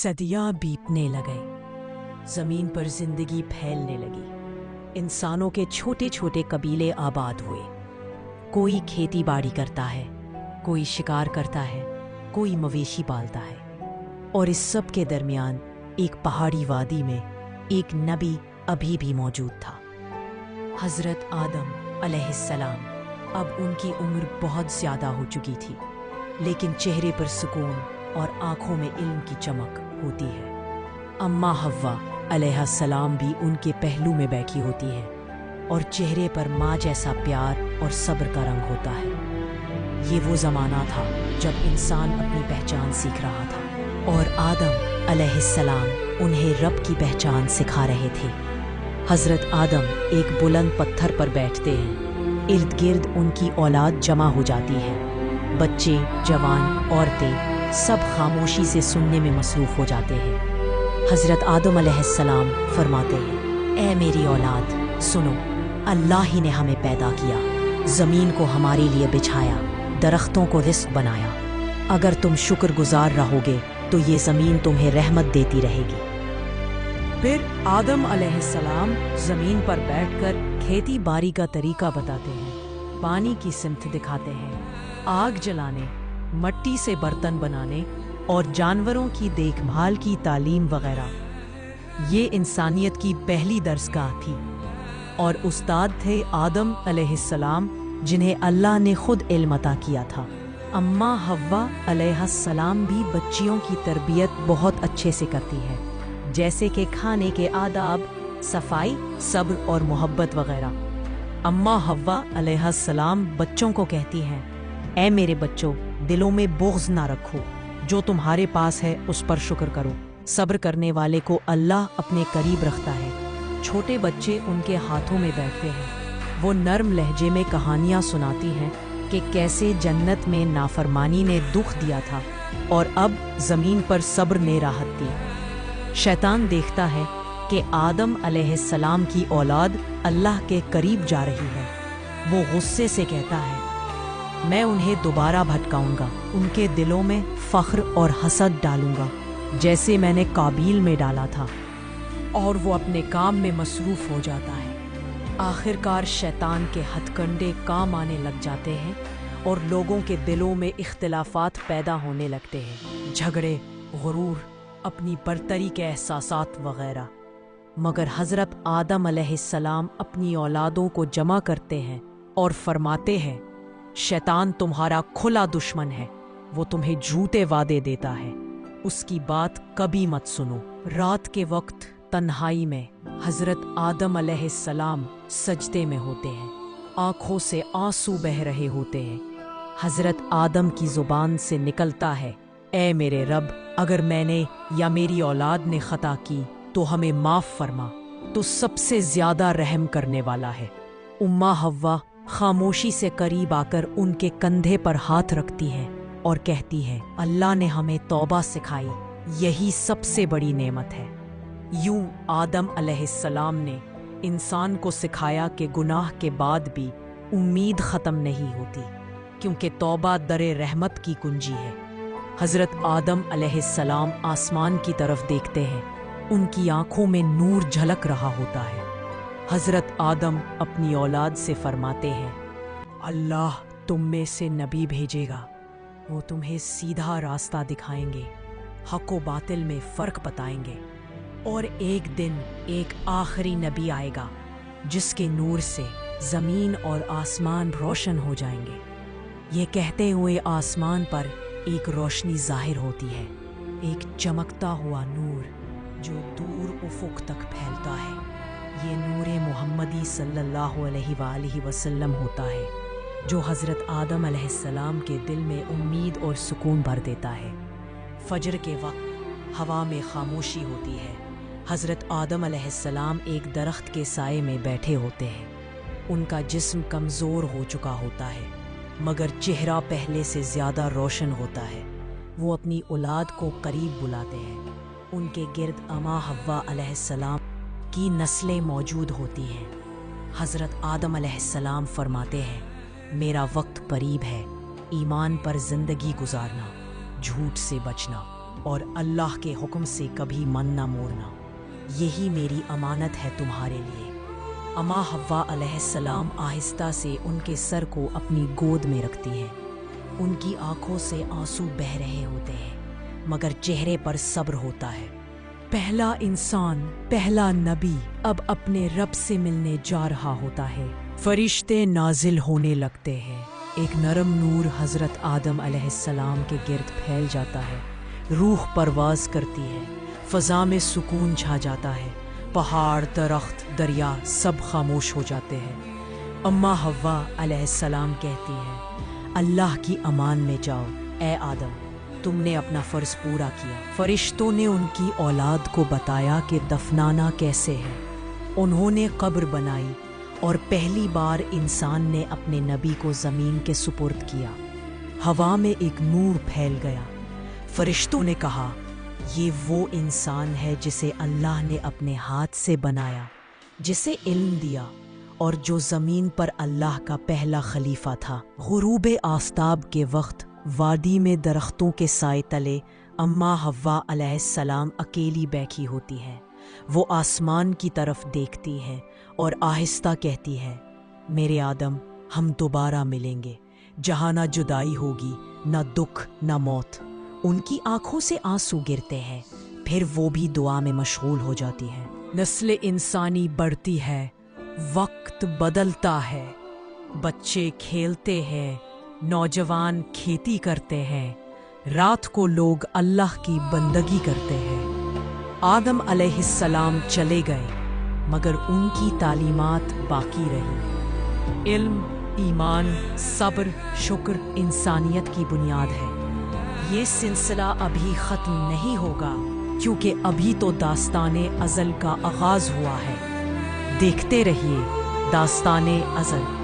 सदियां बीतने लगे, जमीन पर जिंदगी फैलने लगी। इंसानों के छोटे छोटे कबीले आबाद हुए। कोई खेती बाड़ी करता है, कोई शिकार करता है, कोई मवेशी पालता है। और इस सब के दरमियान एक पहाड़ी वादी में एक नबी अभी भी मौजूद था, हजरत आदम अलैहिस्सलाम। अब उनकी उम्र बहुत ज्यादा हो चुकी थी, लेकिन चेहरे पर सुकून और आंखों में इल्म की चमक होती है। अम्मा हव्वा अलैहिस्सलाम भी उनके पहलू में बैठी होती है और चेहरे पर माँ जैसा प्यार और सब्र का रंग होता है। ये वो ज़माना था जब इंसान अपनी पहचान सीख रहा था और आदम अलैहिस्सलाम उन्हें रब की पहचान सिखा रहे थे। हज़रत आदम एक बुलंद पत्थर पर बैठते हैं। इर्द गिर्द उनकी औलाद जमा हो जाती है। बच्चे, जवान, औरतें सब खामोशी से सुनने में मसरूफ़ हो जाते हैं। हज़रत आदम अलैहिस्सलाम फरमाते हैं, ऐ मेरी औलाद सुनो, अल्लाह ही ने हमें पैदा किया, ज़मीन को हमारे लिए बिछाया, दरख्तों को रिस्क बनाया। अगर तुम शुक्रगुजार रहोगे तो ये ज़मीन तुम्हें रहमत देती रहेगी। फिर आदम अलैहिस्सलाम ज़मीन पर बैठकर खेती बाड़ी का तरीका बताते हैं, पानी की सिमत दिखाते हैं, आग जलाने, मट्टी से बर्तन बनाने और जानवरों की देखभाल की तालीम वगैरह। ये इंसानियत की पहली दर्सगाह थी और उस्ताद थे आदम अलैहिस्सलाम, जिन्हें अल्लाह ने खुद इल्म अता किया था। अम्मा हव्वा अलैहिस्सलाम भी बच्चियों की तरबियत बहुत अच्छे से करती है, जैसे कि खाने के आदाब, सफाई, सब्र और मोहब्बत वगैरह। अम्मा हव्वा अलैहिस्सलाम बच्चों को कहती हैं, ऐ मेरे बच्चों, दिलों में बुग़्ज़ ना रखो, जो तुम्हारे पास है उस पर शुक्र करो। सब्र करने वाले को अल्लाह अपने करीब रखता है। छोटे बच्चे उनके हाथों में बैठते हैं। वो नर्म लहजे में कहानियाँ सुनाती हैं कि कैसे जन्नत में नाफरमानी ने दुख दिया था और अब ज़मीन पर सब्र ने राहत दी। शैतान देखता है कि आदम अलैहिस्सलाम की औलाद अल्लाह के करीब जा रही है। वो गुस्से से कहता है, मैं उन्हें दोबारा भटकाऊंगा, उनके दिलों में फ़ख्र और हसद डालूंगा, जैसे मैंने काबील में डाला था। और वो अपने काम में मसरूफ़ हो जाता है। आखिरकार शैतान के हथकंडे काम आने लग जाते हैं और लोगों के दिलों में इख्तिलाफ़ात पैदा होने लगते हैं, झगड़े, गुरूर, अपनी बरतरी के एहसासात वगैरह। मगर हज़रत आदम अलैहिस्सलाम अपनी औलादों को जमा करते हैं और फरमाते हैं, शैतान तुम्हारा खुला दुश्मन है, वो तुम्हें झूठे वादे देता है, उसकी बात कभी मत सुनो। रात के वक्त तन्हाई में हज़रत आदम अलैहिस्सलाम सजदे में होते हैं, आँखों से आंसू बह रहे होते हैं। हज़रत आदम की ज़ुबान से निकलता है, ऐ मेरे रब, अगर मैंने या मेरी औलाद ने ख़ता की तो हमें माफ़ फरमा, तो सबसे ज़्यादा रहम करने वाला है। उम्मा हव्वा खामोशी से करीब आकर उनके कंधे पर हाथ रखती हैं और कहती है, अल्लाह ने हमें तौबा सिखाई, यही सबसे बड़ी नेमत है। यूं आदम अलैहिस्सलाम ने इंसान को सिखाया कि गुनाह के बाद भी उम्मीद ख़त्म नहीं होती, क्योंकि तौबा दरे रहमत की कुंजी है। हज़रत आदम अलैहिस्सलाम आसमान की तरफ देखते हैं, उनकी आंखों में नूर झलक रहा होता है। हज़रत आदम अपनी औलाद से फरमाते हैं, अल्लाह तुम में से नबी भेजेगा, वो तुम्हें सीधा रास्ता दिखाएंगे, हक़ व बातिल में फ़र्क बताएंगे। और एक दिन एक आखिरी नबी आएगा जिसके नूर से ज़मीन और आसमान रोशन हो जाएंगे। ये कहते हुए आसमान पर एक रोशनी ज़ाहिर होती है, एक चमकता हुआ नूर जो दूर उफ़ुक़ तक फैलता है। ये नूरे मुहम्मदी सल्लल्लाहु अलैहि वसल्लम होता है, जो हज़रत आदम अलैहिस्सलाम के दिल में उम्मीद और सुकून भर देता है। फजर के वक्त हवा में खामोशी होती है। हज़रत आदम अलैहिस्सलाम एक दरख्त के साए में बैठे होते हैं। उनका जिस्म कमज़ोर हो चुका होता है, मगर चेहरा पहले से ज़्यादा रोशन होता है। वो अपनी औलाद को करीब बुलाते हैं। उनके गिर्द अम्मा हव्वा अलैहिस्सलाम की नस्लें मौजूद होती हैं। हज़रत आदम अलैहिस्सलाम फरमाते हैं, मेरा वक्त करीब है, ईमान पर ज़िंदगी गुजारना, झूठ से बचना اور اللہ کے حکم سے کبھی من نہ موڑنا۔ یہی میری امانت ہے تمہارے لیے۔ اماں حوا علیہ السلام آہستہ سے ان کے سر کو اپنی گود میں رکھتی ہے۔ ان کی آنکھوں سے آنسو بہہ رہے ہوتے ہیں مگر چہرے پر صبر ہوتا ہے۔ پہلا انسان، پہلا نبی اب اپنے رب سے ملنے جا رہا ہوتا ہے۔ فرشتے نازل ہونے لگتے ہیں۔ ایک نرم نور حضرت آدم علیہ السلام کے گرد پھیل جاتا ہے۔ روح پرواز کرتی ہے، فضا میں سکون چھا جاتا ہے۔ پہاڑ، درخت، دریا سب خاموش ہو جاتے ہیں۔ اماں حوا علیہ السلام کہتی ہے، اللہ کی امان میں جاؤ اے آدم، تم نے اپنا فرض پورا کیا۔ فرشتوں نے ان کی اولاد کو بتایا کہ دفنانا کیسے ہے۔ انہوں نے قبر بنائی اور پہلی بار انسان نے اپنے نبی کو زمین کے سپرد کیا۔ ہوا میں ایک نور پھیل گیا۔ فرشتوں نے کہا، یہ وہ انسان ہے جسے اللہ نے اپنے ہاتھ سے بنایا، جسے علم دیا اور جو زمین پر اللہ کا پہلا خلیفہ تھا۔ غروب آفتاب کے وقت وادی میں درختوں کے سائے تلے اماں حوا علیہ السلام اکیلی بیٹھی ہوتی ہے۔ وہ آسمان کی طرف دیکھتی ہے اور آہستہ کہتی ہے، میرے آدم، ہم دوبارہ ملیں گے، جہاں نہ جدائی ہوگی، نہ دکھ، نہ موت۔ ان کی آنکھوں سے آنسو گرتے ہیں، پھر وہ بھی دعا میں مشغول ہو جاتی ہے۔ نسل انسانی بڑھتی ہے، وقت بدلتا ہے، بچے کھیلتے ہیں، نوجوان کھیتی کرتے ہیں، رات کو لوگ اللہ کی بندگی کرتے ہیں۔ آدم علیہ السلام چلے گئے مگر ان کی تعلیمات باقی رہی۔ علم، ایمان، صبر، شکر انسانیت کی بنیاد ہے۔ یہ سلسلہ ابھی ختم نہیں ہوگا کیونکہ ابھی تو داستان ازل کا آغاز ہوا ہے۔ دیکھتے رہیے داستان ازل۔